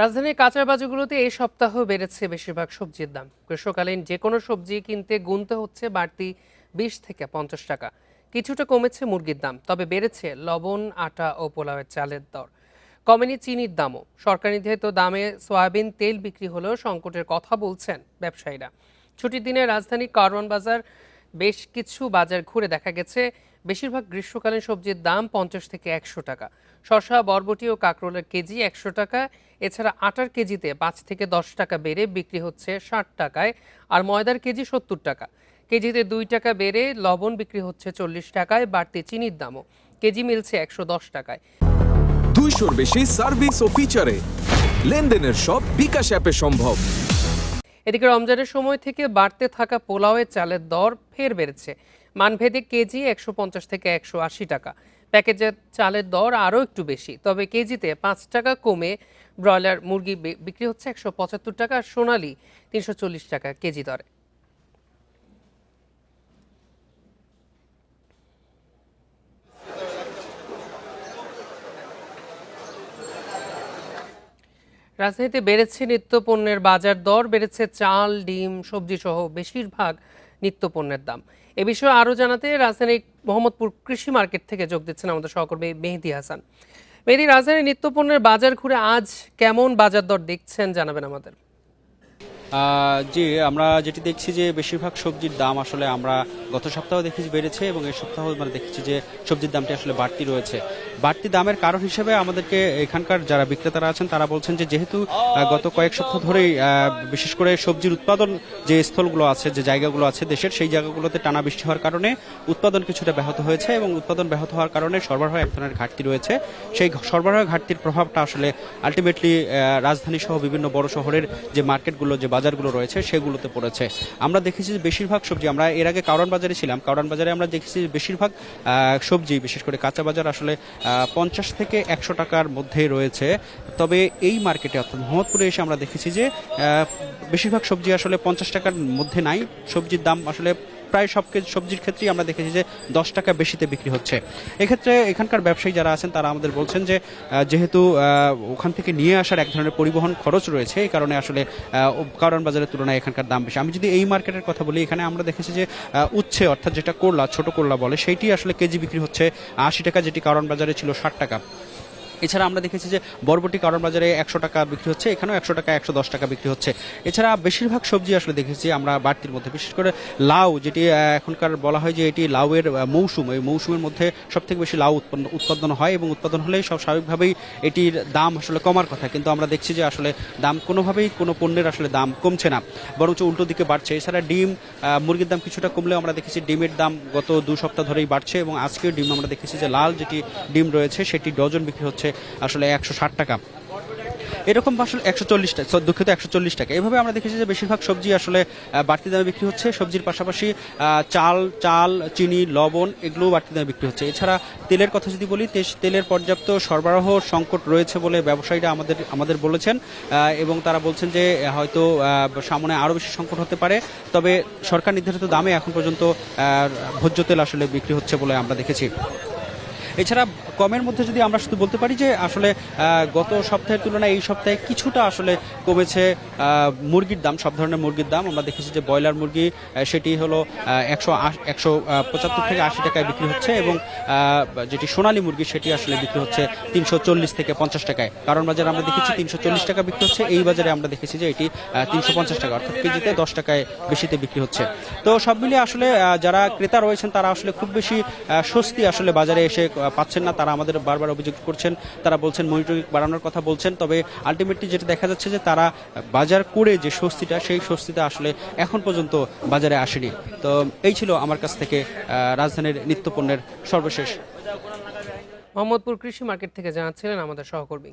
রাজধানীর কাঁচা বাজারগুলোতে এই সপ্তাহ বেড়েছে বেশিরভাগ সবজির দাম। গ্রীষ্মকালীন যে কোনো সবজি কিনতে গুনতে হচ্ছে বাড়তি 20 থেকে 50 টাকা। কিছুটা কমেছে মুরগির দাম, তবে বেড়েছে লবণ, আটা ও পোলাওয়ের চালের দর। কমেনি চিনির দামও। সরকার নির্ধারিত দামে সয়াবিন তেল বিক্রি হলেও সংকটের কথা বলছেন ব্যবসায়ীরা। ছুটির দিনে রাজধানীর কারওয়ান বাজার বেশ কিছু বাজার ঘুরে দেখা গেছে বেশিরভাগ গ্রীষ্মকালীন সবজির দাম 50 থেকে 100 টাকা। শসা, বরবটি ও কাঁকরোলের কেজি 100 টাকা। এছাড়া আটার কেজিতে 5 থেকে 10 টাকা বেড়ে বিক্রি হচ্ছে 60 টাকায়, আর ময়দার কেজি 70 টাকা। কেজিতে 2 টাকা বেড়ে লবণ বিক্রি হচ্ছে 40 টাকায়। বাড়তি চিনির দামও কেজি মিলছে 110 টাকায়। 200-র বেশি সার্ভিস ও ফিচারে লেনদেনের সব বিকাশ অ্যাপে সম্ভব। এদিকে রমজানের সময় থেকে বাড়তে থাকা পোলাওয়ের চালের দর ফের বেড়েছে। মানভেদে কেজি 150 থেকে 180 টাকা। প্যাকেজের চালের দর আরও একটু বেশি, তবে কেজিতে 5 টাকা কমে ব্রয়লার মুরগি বিক্রি হচ্ছে 175 টাকা, আর সোনালী 340 টাকা কেজি দরে। রাজধানীতে বেড়েছে নিত্যপণ্যের বাজার দর। বেড়েছে চাল, ডিম, সবজি সহ বেশিরভাগ নিত্যপণ্যের দাম। এ বিষয়ে আরও জানাতে রাজধানীর মোহাম্মদপুর কৃষি মার্কেট থেকে যোগ দিচ্ছেন আমাদের সহকর্মী মেহেদী হাসান। মেহেদী, রাজধানীর নিত্যপণ্যের বাজার ঘুরে আজ কেমন বাজার দর দেখছেন জানাবেন আমাদের। জি, আমরা যেটি দেখছি যে বেশিরভাগ সবজির দাম আসলে আমরা গত সপ্তাহে দেখেছি বেড়েছে, এবং এই সপ্তাহ আমরা দেখেছি যে সবজির দামটি আসলে বাড়তি রয়েছে। বাড়তি দামের কারণ হিসেবে আমাদেরকে এখানকার যারা বিক্রেতারা আছেন তারা বলছেন যে যেহেতু গত কয়েক সপ্তাহ ধরেই বিশেষ করে সবজির উৎপাদন যে স্থলগুলো আছে, যে জায়গাগুলো আছে দেশের, সেই জায়গাগুলোতে টানা বৃষ্টি হওয়ার কারণে উৎপাদন কিছুটা ব্যাহত হয়েছে, এবং উৎপাদন ব্যাহত হওয়ার কারণে সরবরাহ এক ধরনের ঘাটতি রয়েছে। সেই সরবরাহ ঘাটতির প্রভাবটা আসলে আলটিমেটলি রাজধানী সহ বিভিন্ন বড় শহরের যে মার্কেটগুলো, যে বাজারগুলো রয়েছে সেগুলোতে পড়েছে। আমরা দেখেছি যে বেশিরভাগ সবজি, আমরা এর আগে কারওয়ান বাজারে ছিলাম, কারওয়ান বাজারে আমরা দেখেছি যে বেশিরভাগ সবজি, বিশেষ করে কাঁচা বাজার আসলে 50 থেকে 100 টাকার মধ্যে রয়েছে। তবে এই মার্কেটে অর্থাৎ মোহাম্মদপুরে এসে আমরা দেখেছি যে বেশিরভাগ সবজি আসলে 50 টাকার মধ্যে নাই। সবজির দাম আসলে প্রায় সব সবজির ক্ষেত্রেই আমরা দেখেছি যে 10 টাকা বেশিতে বিক্রি হচ্ছে। এক্ষেত্রে এখানকার ব্যবসায়ী যারা আছেন তারা আমাদের বলছেন যে যেহেতু ওখান থেকে নিয়ে আসার এক ধরনের পরিবহন খরচ রয়েছে, এই কারণে আসলে কারওয়ান বাজারের তুলনায় এখানকার দাম বেশি। আমি যদি এই মার্কেটের কথা বলি, এখানে আমরা দেখেছি যে উচ্ছে অর্থাৎ যেটা করলা, ছোট করলা বলে, সেইটি আসলে কেজি বিক্রি হচ্ছে 80 টাকা, যেটি কারওয়ান বাজারে ছিল 60 টাকা। এছাড়া আমরা দেখেছি যে বরবটি কারওয়ান বাজারে 100 টাকা বিক্রি হচ্ছে, এখানেও 100 টাকা 110 টাকা বিক্রি হচ্ছে। এছাড়া বেশিরভাগ সবজি আসলে দেখেছি আমরা বাড়তির মধ্যে, বিশেষ করে লাউ, যেটি এখনকার বলা হয় যে এটি লাউয়ের মৌসুম, এই মৌসুমের মধ্যে সবথেকে বেশি লাউ উৎপাদন হয়, এবং উৎপাদন হলেই সব স্বাভাবিকভাবেই এটির দাম আসলে কমার কথা, কিন্তু আমরা দেখছি যে আসলে দাম কোনোভাবেই কোনো পণ্যের আসলে দাম কমছে না, বরঞ্চ উল্টো দিকে বাড়ছে। এছাড়া ডিম, মুরগির দাম কিছুটা কমলেও আমরা দেখেছি ডিমের দাম গত 2 সপ্তাহ ধরেই বাড়ছে, এবং আজকের ডিম আমরা দেখেছি যে লাল যেটি ডিম রয়েছে সেটি ডজন বিক্রি হচ্ছে আসলে 160 টাকা, এরকম আসলে 140 টাকা, দুঃখিত 140 টাকা। এভাবে আমরা দেখেছি যে বেশিরভাগ সবজি আসলে বাড়তি দামে বিক্রি হচ্ছে। সবজির পাশাপাশি চাল, চিনি, লবণ এগুলোও বাড়তি দামে বিক্রি হচ্ছে। এছাড়া তেলের কথা যদি বলি, তেলের পর্যাপ্ত সরবরাহ সংকট রয়েছে বলে ব্যবসায়ীরা আমাদের বলেছেন, এবং তারা বলছেন যে হয়তো সামনে আরও বেশি সংকট হতে পারে। তবে সরকার নির্ধারিত দামে এখন পর্যন্ত ভোজ্য তেল আসলে বিক্রি হচ্ছে বলে আমরা দেখেছি। এছাড়া কমের মধ্যে যদি আমরা শুধু বলতে পারি যে আসলে গত সপ্তাহের তুলনায় এই সপ্তাহে কিছুটা আসলে কমেছে মুরগির দাম, সব ধরনের মুরগির দাম। আমরা দেখেছি যে ব্রয়লার মুরগি সেটি হলো 175 থেকে 80 টাকায় বিক্রি হচ্ছে, এবং যেটি সোনালী মুরগি সেটি আসলে বিক্রি হচ্ছে 340 থেকে 50 টাকায়। কারণ বাজারে আমরা দেখেছি 340 টাকা বিক্রি হচ্ছে, এই বাজারে আমরা দেখেছি যে এটি 350 টাকা, অর্থাৎ কেজিতে 10 টাকায় বেশিতে বিক্রি হচ্ছে। তো সব মিলিয়ে আসলে যারা ক্রেতা রয়েছেন তারা আসলে খুব বেশি স্বস্তি আসলে বাজারে এসে পাচ্ছেন না। তারা আমাদের বারবার অভিযোগ করছেন, তারা বলছেন মনিটরিং বাড়ানোর কথা বলছেন, তবে আলটিমেটলি যেটা দেখা যাচ্ছে যে তারা বাজার করে যে স্বস্তিটা, সেই স্বস্তিটা আসলে এখন পর্যন্ত বাজারে আসেনি। তো এই ছিল আমার কাছ থেকে রাজধানীর নিত্যপণ্যের সর্বশেষ। মোহাম্মদপুর কৃষি মার্কেট থেকে জানাচ্ছিলেন আমাদের সহকর্মী।